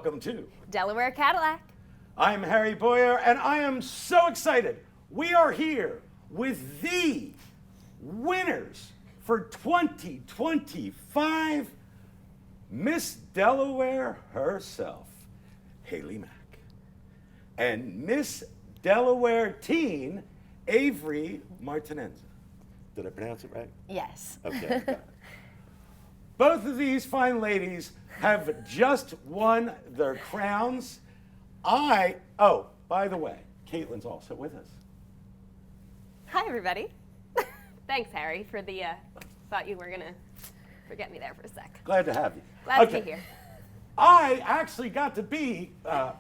welcome to Delaware Cadillac. I'm Harry Boyer, and I am so excited. We are here with the winners for 2025 Miss Delaware herself, Haley Mack, and Miss Delaware teen, Avery Martinenza. Did I pronounce it right? Yes. Okay. Got it. Both of these fine ladies have just won their crowns. Oh, by the way, Kaitlyn's also with us. Hi, everybody. Thanks, Harry, for the, thought you were going to forget me there for a sec. Glad to have you. Glad to be here. I actually got to be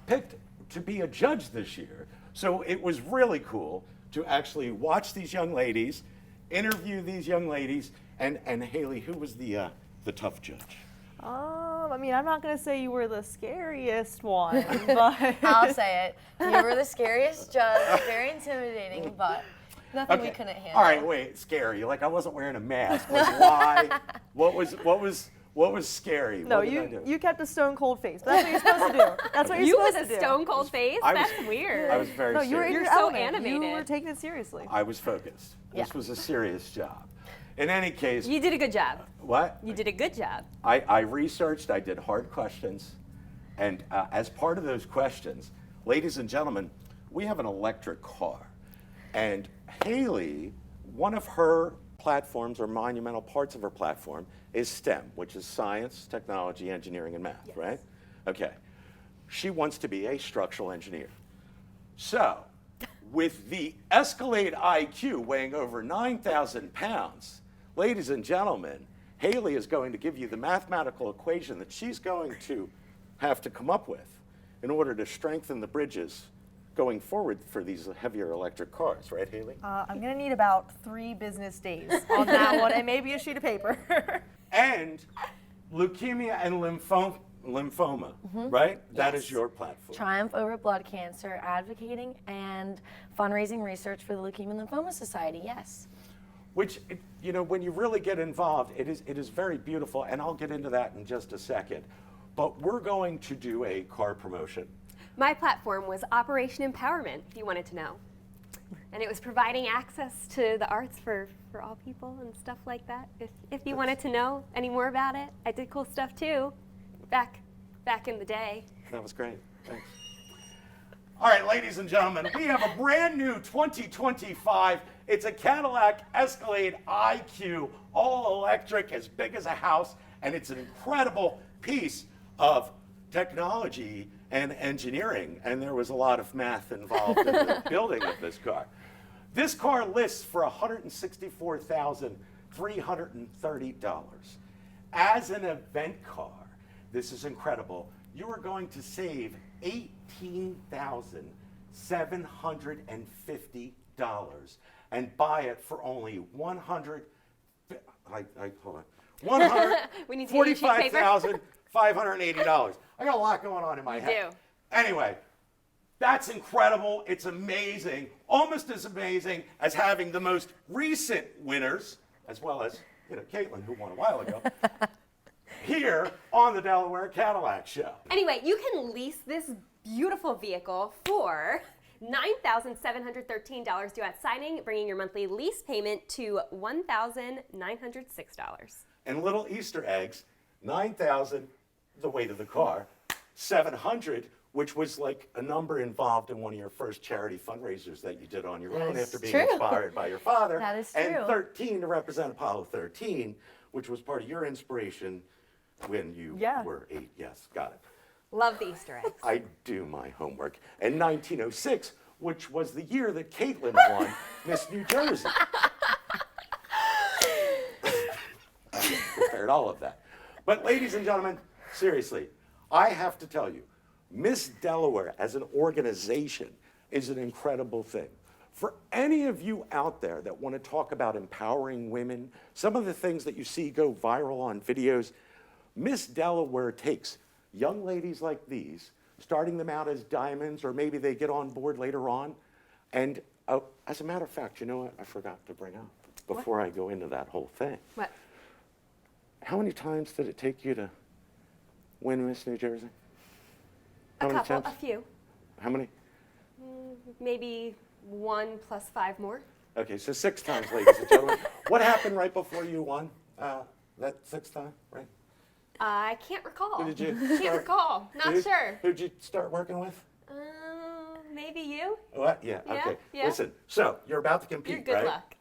picked to be a judge this year, so it was really cool to actually watch these young ladies, interview these young ladies, and Haley, who was the tough judge? I mean, I'm not going to say you were the scariest one, but... I'll say it. You were the scariest judge, very intimidating, but nothing we couldn't handle. All right, wait, scary. Like I wasn't wearing a mask. Like, why? What was scary? No, what did I do? you kept a stone cold face, but that's what you're supposed to do. That's what you're You supposed with to a do. stone cold face? That's weird. I was very No, serious. you were in You're your so element. animated. You were taking it seriously. I was focused. This Yeah. was a serious job. In any case, You did a good job. what? You did a good job. I researched, I did hard questions, and as part of those questions, ladies and gentlemen, we have an electric car. And Haley, one of her platforms or monumental parts of her platform is STEM, which is science, technology, engineering, and math, right? Okay. She wants to be a structural engineer. So, with the Escalade IQ weighing over 9,000 pounds, ladies and gentlemen, Haley is going to give you the mathematical equation that she's going to have to come up with in order to strengthen the bridges going forward for these heavier electric cars, right, Haley? I'm going to need about 3 business days on that one, and maybe a sheet of paper. And leukemia and lymphoma, right? That is your platform. Triumph over blood cancer, advocating and fundraising research for the Leukemia and Lymphoma Society, yes. Which, you know, when you really get involved, it is very beautiful, and I'll get into that in just a second. But we're going to do a car promotion. My platform was Operation Empowerment, if you wanted to know. And it was providing access to the arts for all people and stuff like that. If you wanted to know any more about it, I did cool stuff too, back in the day. That was great. Thanks. All right, ladies and gentlemen, we have a brand new 2025. It's a Cadillac Escalade IQ, all electric, as big as a house, and it's an incredible piece of technology and engineering, and there was a lot of math involved in the building of this car. This car lists for $164,330. As an event car, this is incredible. You are going to save $18,750 and buy it for only We need to get you a sheet of paper. $145,580. I got a lot going on in my head. do. Anyway, that's incredible. It's amazing. Almost as amazing as having the most recent winners, as well as, you know, Kaitlyn, who won a while ago, here on the Delaware Cadillac Show. Anyway, you can lease this beautiful vehicle for $9,713 due at signing, bringing your monthly lease payment to $1,906. And little Easter eggs, 9,000, the weight of the car, 700, which was like a number involved in one of your first charity fundraisers that you did on your own That after is being true. inspired by your father. That is And true. 13 to represent Apollo 13, which was part of your inspiration when you were 8. Yes, got it. Love the Easter eggs. I do my homework. And 1906, which was the year that Kaitlyn won Miss New Jersey. I prepared all of that. But ladies and gentlemen, seriously, I have to tell you, Miss Delaware as an organization is an incredible thing. For any of you out there that want to talk about empowering women, some of the things that you see go viral on videos, Miss Delaware takes young ladies like these, starting them out as diamonds, or maybe they get on board later on. And as a matter of fact, you know what I forgot to bring up before I go into that whole thing? What? How many times did it take you to win Miss New Jersey? How A many couple, times? a few. How many? Maybe 1 plus 5 more. Okay, so 6 times, ladies and gentlemen. What happened right before you won? That 6th time, right? I can't recall. Who did you Can't start- recall. Not sure. Who'd you start working with? Maybe you. What? Yeah, Yeah, okay. yeah. Listen, so you're about to compete, You're good right? luck.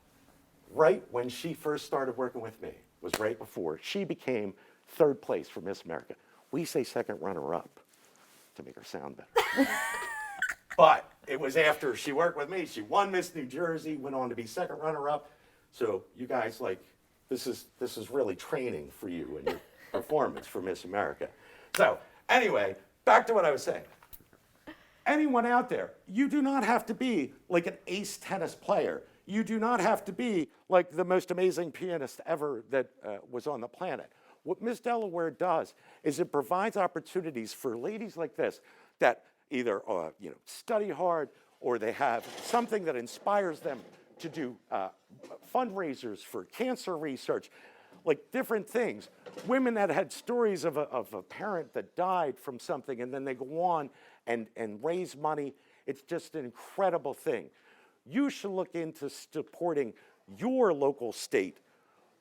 Right when she first started working with me, was right before she became 3rd place for Miss America. We say 2nd runner-up to make her sound better. But it was after she worked with me. She won Miss New Jersey, went on to be 2nd runner-up. So you guys, like, this is really training for you and your performance for Miss America. So anyway, back to what I was saying. Anyone out there, you do not have to be like an ace tennis player. You do not have to be like the most amazing pianist ever that was on the planet. What Miss Delaware does is it provides opportunities for ladies like this that either study hard or they have something that inspires them to do fundraisers for cancer research, like different things. Women that had stories of a parent that died from something and then they go on and raise money. It's just an incredible thing. You should look into supporting your local state.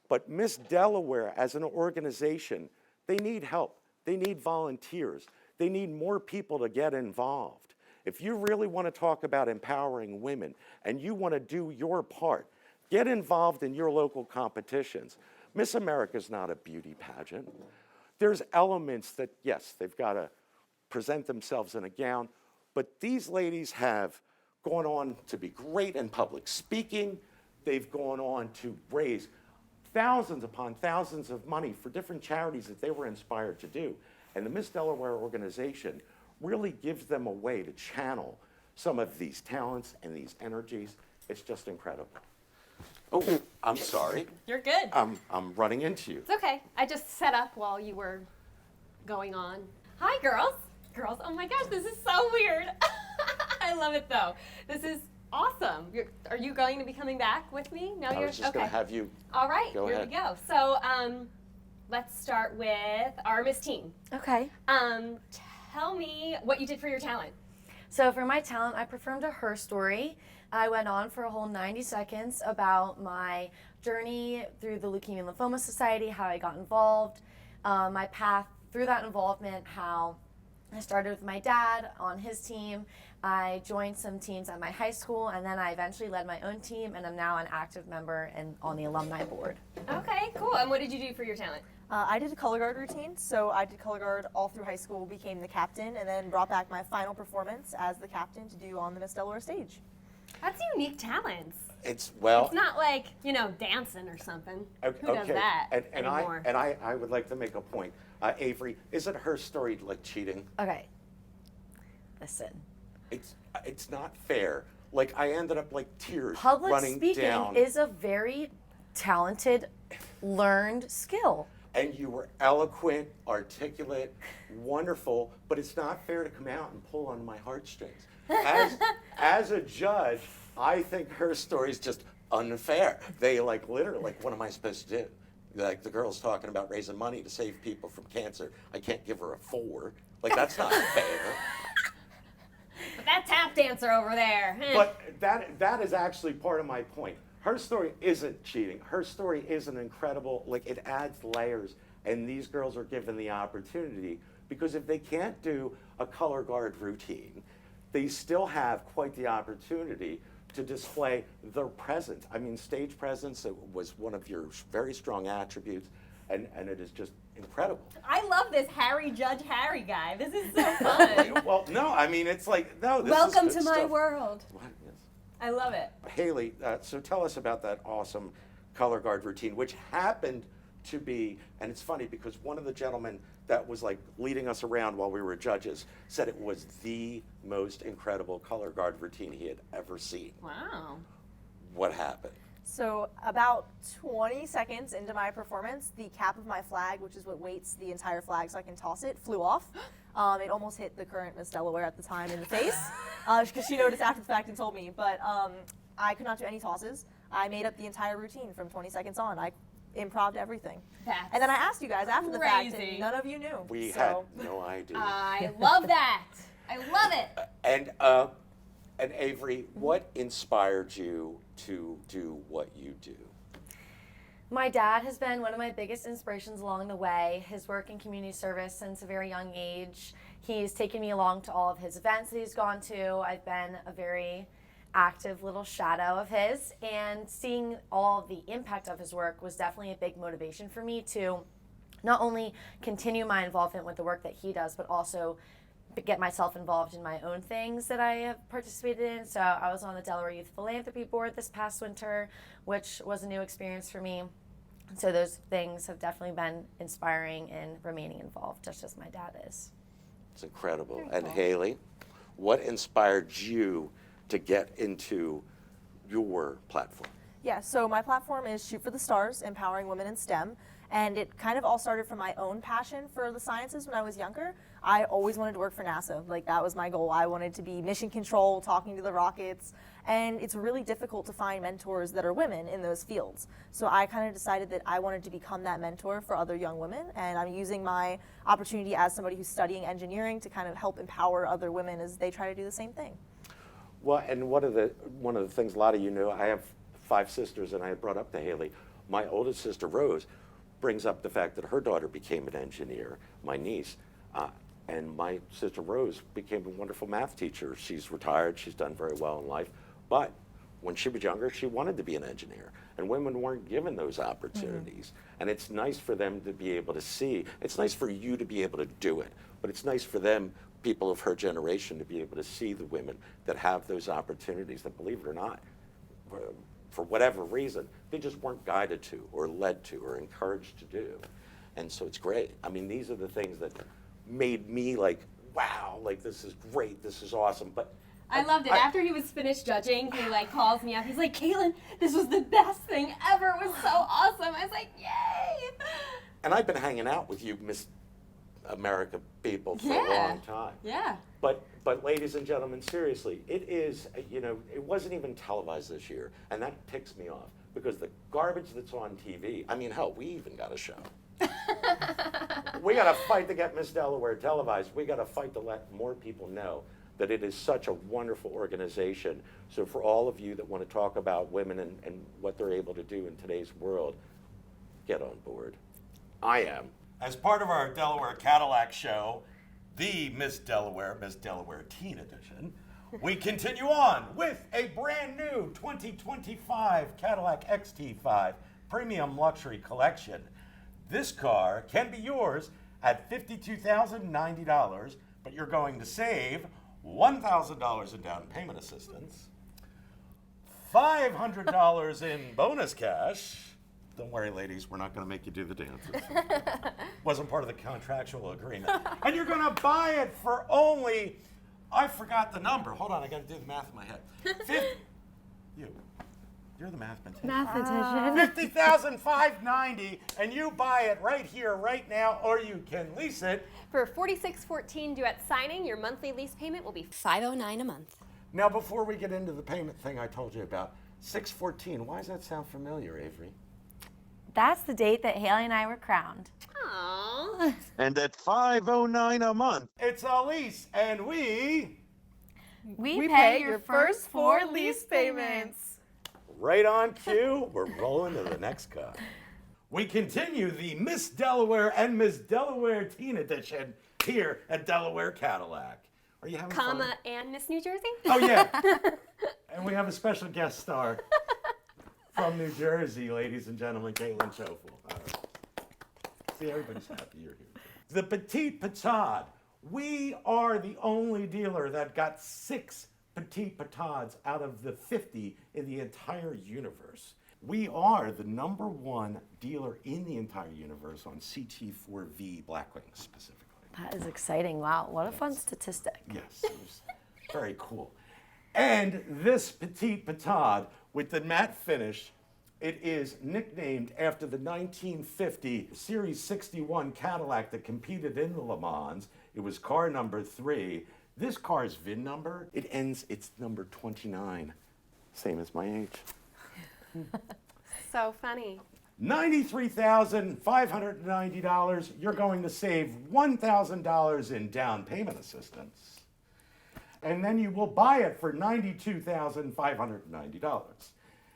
But Miss Delaware, as an organization, they need help. They need volunteers. They need more people to get involved. If you really want to talk about empowering women and you want to do your part, get involved in your local competitions. Miss America's not a beauty pageant. There's elements that, yes, they've got to present themselves in a gown, but these ladies have gone on to be great in public speaking. They've gone on to raise thousands upon thousands of money for different charities that they were inspired to do. And the Miss Delaware Organization really gives them a way to channel some of these talents and these energies. It's just incredible. Oh, I'm sorry. You're good. I'm running into you. It's okay. I just set up while you were going on. Hi, girls. Girls, oh my gosh, this is so weird. I love it though. This is awesome. Are you going to be coming back with me? No, I you're was just okay. going to have you. All right, Go here ahead. we go. So let's start with our Miss Teen. Okay. Tell me what you did for your talent. So for my talent, I performed a her story. I went on for a whole 90 seconds about my journey through the Leukemia and Lymphoma Society, how I got involved, my path through that involvement, how I started with my dad on his team. I joined some teams at my high school, and then I eventually led my own team, and I'm now an active member and on the alumni board. Okay, cool. And what did you do for your talent? I did a color guard routine, so I did color guard all through high school, became the captain, and then brought back my final performance as the captain to do on the Miss Delaware stage. That's unique talents. It's It's not like, dancing or something. Okay, Who does that and anymore? I would like to make a point. Avery, isn't her story like cheating? Okay. Listen. It's not fair. Like I ended up like tears Public running speaking down. is a very talented, learned skill. And you were eloquent, articulate, wonderful, but it's not fair to come out and pull on my heartstrings. As a judge, I think her story is just unfair. They literally, what am I supposed to do? Like the girl's talking about raising money to save people from cancer. I can't give her a 4. Like that's not fair. But that tap dancer over there. But that is actually part of my point. Her story isn't cheating. Her story is an incredible, it adds layers, and these girls are given the opportunity because if they can't do a color guard routine, they still have quite the opportunity to display their presence. I mean, stage presence was one of your very strong attributes, and it is just incredible. I love this Judge Harry guy. This is so fun. Well, no, I mean, it's like, no, this Welcome is to good my stuff. world. What? Yes. I love it. Haley, so tell us about that awesome color guard routine, which happened to be, and it's funny because one of the gentlemen that was leading us around while we were judges said it was the most incredible color guard routine he had ever seen. Wow. What happened? So about 20 seconds into my performance, the cap of my flag, which is what weights the entire flag so I can toss it, flew off. It almost hit the current Miss Delaware at the time in the face, because she noticed after the fact and told me. But I could not do any tosses. I made up the entire routine from 20 seconds on. I improv everything. That's And then I asked you guys after the fact, crazy. and none of you knew. We so. had no idea. I love that. I love it. And Avery, what inspired you to do what you do? My dad has been one of my biggest inspirations along the way. His work in community service since a very young age. He's taken me along to all of his events that he's gone to. I've been a very active little shadow of his, and seeing all of the impact of his work was definitely a big motivation for me to not only continue my involvement with the work that he does, but also get myself involved in my own things that I have participated in. So I was on the Delaware Youth Philanthropy Board this past winter, which was a new experience for me. So those things have definitely been inspiring and remaining involved, just as my dad is. It's incredible. Very And cool. Haley, what inspired you to get into your platform? Yeah, so my platform is Shoot for the Stars, Empowering Women in STEM. And it kind of all started from my own passion for the sciences when I was younger. I always wanted to work for NASA. Like, that was my goal. I wanted to be mission control, talking to the rockets. And it's really difficult to find mentors that are women in those fields. So I kind of decided that I wanted to become that mentor for other young women. And I'm using my opportunity as somebody who's studying engineering to kind of help empower other women as they try to do the same thing. Well, and one of the things a lot of you know, I have 5 sisters, and I had brought up to Haley, my oldest sister Rose brings up the fact that her daughter became an engineer, my niece, and my sister Rose became a wonderful math teacher. She's retired, she's done very well in life, but when she was younger, she wanted to be an engineer, and women weren't given those opportunities. And it's nice for them to be able to see, it's nice for you to be able to do it, but it's nice for them, people of her generation, to be able to see the women that have those opportunities that, believe it or not, for whatever reason, they just weren't guided to or led to or encouraged to do. And so it's great. I mean, these are the things that made me like, wow, like this is great, this is awesome. But I loved it. After he was finished judging, he like calls me up. He's like, Kaitlyn, this was the best thing ever. It was so awesome. I was like, yay! And I've been hanging out with you, Miss America people, for a long time. Yeah. But ladies and gentlemen, seriously, it is, you know, it wasn't even televised this year, and that ticks me off, because the garbage that's on TV, I mean, hell, we even got a show. We got to fight to get Miss Delaware televised. We got to fight to let more people know that it is such a wonderful organization. So for all of you that want to talk about women and what they're able to do in today's world, get on board. I am. As part of our Delaware Cadillac show, the Miss Delaware Teen Edition, we continue on with a brand new 2025 Cadillac XT5 Premium Luxury Collection. This car can be yours at $52,090, but you're going to save $1,000 in down payment assistance, $500 in bonus cash. Don't worry, ladies, we're not going to make you do the dances. Wasn't part of the contractual agreement. And you're going to buy it for only, I forgot the number. Hold on, I got to do the math in my head. You're the mathematician. Mathematician. $50,590, and you buy it right here, right now, or you can lease it. For $46.14 due at signing, your monthly lease payment will be $509 a month. Now, before we get into the payment thing I told you about, 6/14, why does that sound familiar, Avery? That's the date that Haley and I were crowned. Aww. And at $509 a month. It's a lease, and we We pay your first 4 lease payments. right on cue, we're rolling to the next car. We continue the Miss Delaware and Miss Delaware Teen Edition here at Delaware Cadillac. Are you having fun? And Miss New Jersey? Oh, yeah. And we have a special guest star from New Jersey, ladies and gentlemen, Kaitlyn Chofel. All right. See, everybody's happy you're here. The Petit Petad. We are the only dealer that got 6 Petit Petads out of the 50 in the entire universe. We are the #1 dealer in the entire universe on CT4V Blackwing specifically. That is exciting. Wow, what a fun statistic. Yes, it was very cool. And this Petit Petad with the matte finish, it is nicknamed after the 1950 Series 61 Cadillac that competed in the Le Mans. It was car number 3. This car's VIN number, it's number 29, same as my age. So funny. $93,590, you're going to save $1,000 in down payment assistance. And then you will buy it for $92,590.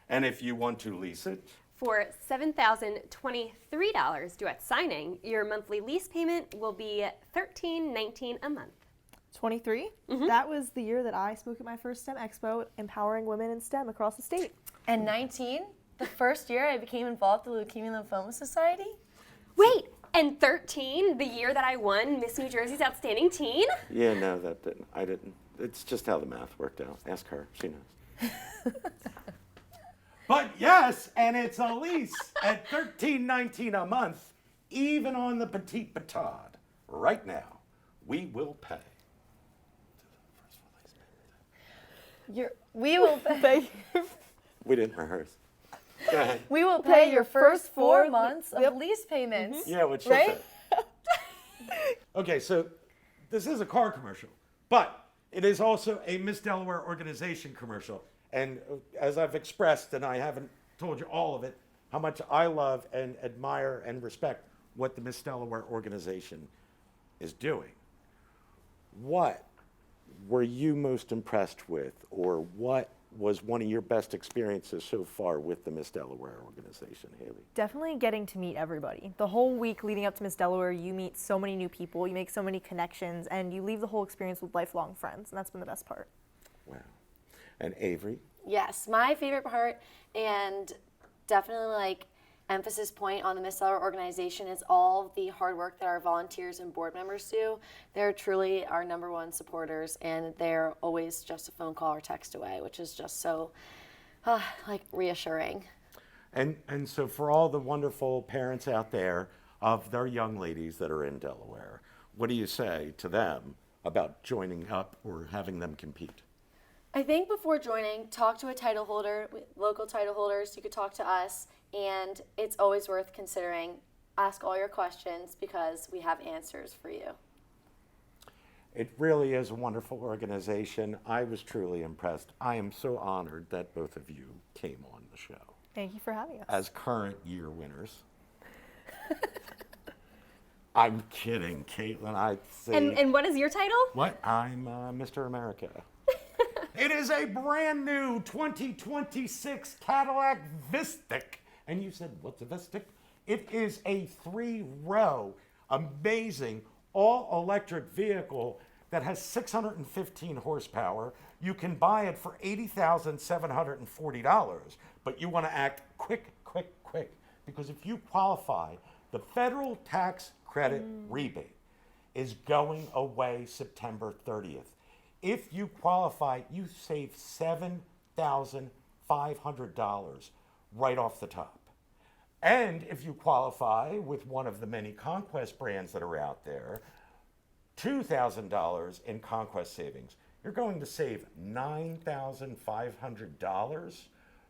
And if you want to lease it, For $7,023 due at signing, your monthly lease payment will be $13.19 a month. 23. That was the year that I spoke at my first STEM Expo, empowering women in STEM across the state. And 19, the first year I became involved with the Leukemia and Lymphoma Society. Wait, and 13, the year that I won Miss New Jersey's Outstanding Teen? yeah, no, that didn't. I didn't. It's just how the math worked out. Ask her. She knows. But yes, and it's a lease at $13.19 a month, even on the Petit Petad. Right now, we will pay. We will pay. We didn't rehearse. Go ahead. We will pay your first 4 months of lease payments. Yeah, what she Right? said. Okay, so this is a car commercial, but it is also a Miss Delaware Organization commercial. And as I've expressed, and I haven't told you all of it, how much I love and admire and respect what the Miss Delaware Organization is doing. What were you most impressed with, or what was one of your best experiences so far with the Miss Delaware Organization, Haley? Definitely getting to meet everybody. The whole week leading up to Miss Delaware, you meet so many new people, you make so many connections, and you leave the whole experience with lifelong friends, and that's been the best part. Wow. And Avery? Yes, my favorite part, and definitely like emphasis point on the Miss Delaware Organization, is all the hard work that our volunteers and board members do. They're truly our #1 supporters, and they're always just a phone call or text away, which is just so like reassuring. And so for all the wonderful parents out there of their young ladies that are in Delaware, what do you say to them about joining up or having them compete? I think before joining, talk to a title holder, local title holders. You could talk to us, and it's always worth considering. Ask all your questions because we have answers for you. It really is a wonderful organization. I was truly impressed. I am so honored that both of you came on the show Thank you for having us. as current year winners. I'm kidding, Kaitlyn. I see. And what is your title? What? I'm Mr. America. It is a brand new 2026 Cadillac VISTIQ. And you said, what's a VISTIQ? It is a 3-row, amazing, all-electric vehicle that has 615 horsepower. You can buy it for $80,740, but you want to act quick, because if you qualify, the federal tax credit rebate is going away September 30th. If you qualify, you save $7,500 right off the top. And if you qualify with one of the many Conquest brands that are out there, $2,000 in Conquest savings. You're going to save $9,500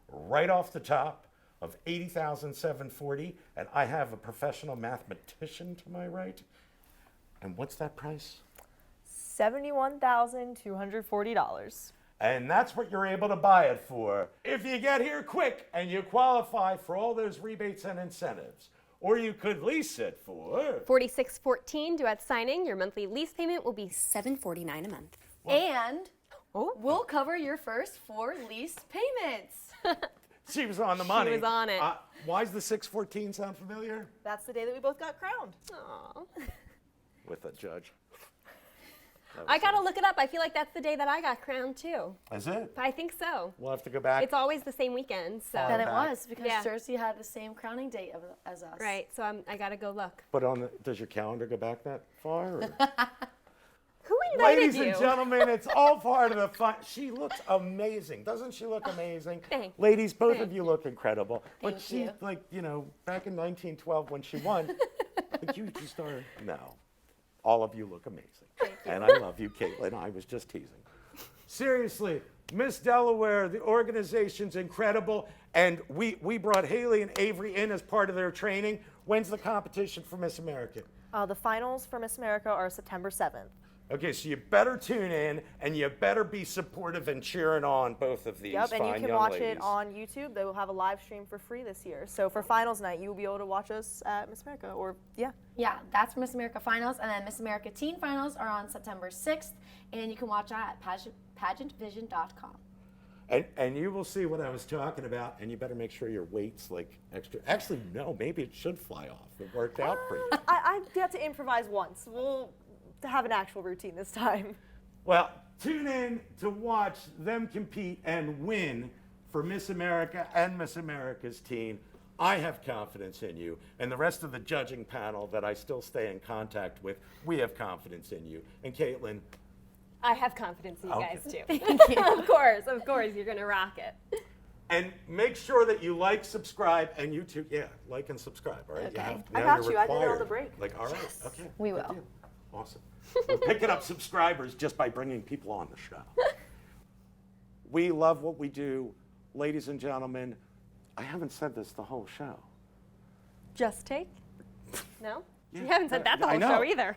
right off the top of $80,740. And I have a professional mathematician to my right. And what's that price? $71,240. And that's what you're able to buy it for if you get here quick and you qualify for all those rebates and incentives. Or you could lease it for $46.14 due at signing. Your monthly lease payment will be $749 a month. And we'll cover your first 4 lease payments. She was on the money. was on it. Why does the 614 sound familiar? That's the day that we both got crowned. Aw. With a judge. I gotta look it up. I feel like that's the day that I got crowned too. Is it? I think so. We'll have to go back. It's always the same weekend, so. Then it back. was because Yeah. Jersey had the same crowning date as us. Right, so I gotta go look. But does your calendar go back that far? Or? Who invited Ladies you? and gentlemen, it's all part of the fun. She looks amazing. Doesn't she look amazing? Thanks. Ladies, both of Thank you look incredible. But Thank she, you. like, back in 1912 when she won, like you just are, no. All of you look amazing. And I love you, Kaitlyn. I was just teasing. Seriously, Miss Delaware, the organization's incredible. And we brought Haley and Avery in as part of their training. When's the competition for Miss America? The finals for Miss America are September 7th. Okay, so you better tune in, and you better be supportive and cheering on both of these Yep, fine and you can young watch ladies. it on YouTube. They will have a live stream for free this year. So for finals night, you will be able to watch us at Miss America, or yeah. Yeah, that's Miss America Finals, and then Miss America Teen Finals are on September 6th, and you can watch that at pageantvision.com. And you will see what I was talking about, and you better make sure your weight's like extra. Actually, no, maybe it should fly off. It worked out for you. I've got to improvise once. We'll have an actual routine this time. Well, tune in to watch them compete and win for Miss America and Miss America's Teen. I have confidence in you, and the rest of the judging panel that I still stay in contact with, we have confidence in you. And Kaitlyn, I have confidence in you Okay. guys too. Of course, you're gonna rock it. and make sure that you like, subscribe, and you too, yeah, like and subscribe, all right? Okay. I now got you're you. I did it on the required. break. Like, all right, okay. We good will. deal. Awesome. We're picking up subscribers just by bringing people on the show. We love what we do. Ladies and gentlemen, I haven't said this the whole show. Just take? No? Yeah, You haven't said that the I whole know. show either.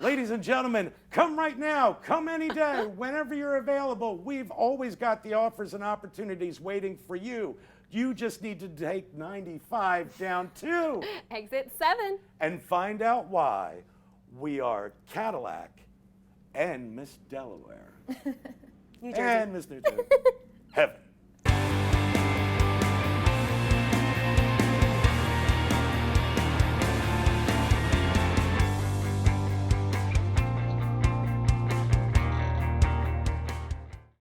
Ladies and gentlemen, come right now. Come any day, whenever you're available. We've always got the offers and opportunities waiting for you. You just need to take 95 down 2 Exit 7. and find out why we are Cadillac and Miss Delaware. New Jersey. And Miss New Jersey. Heaven.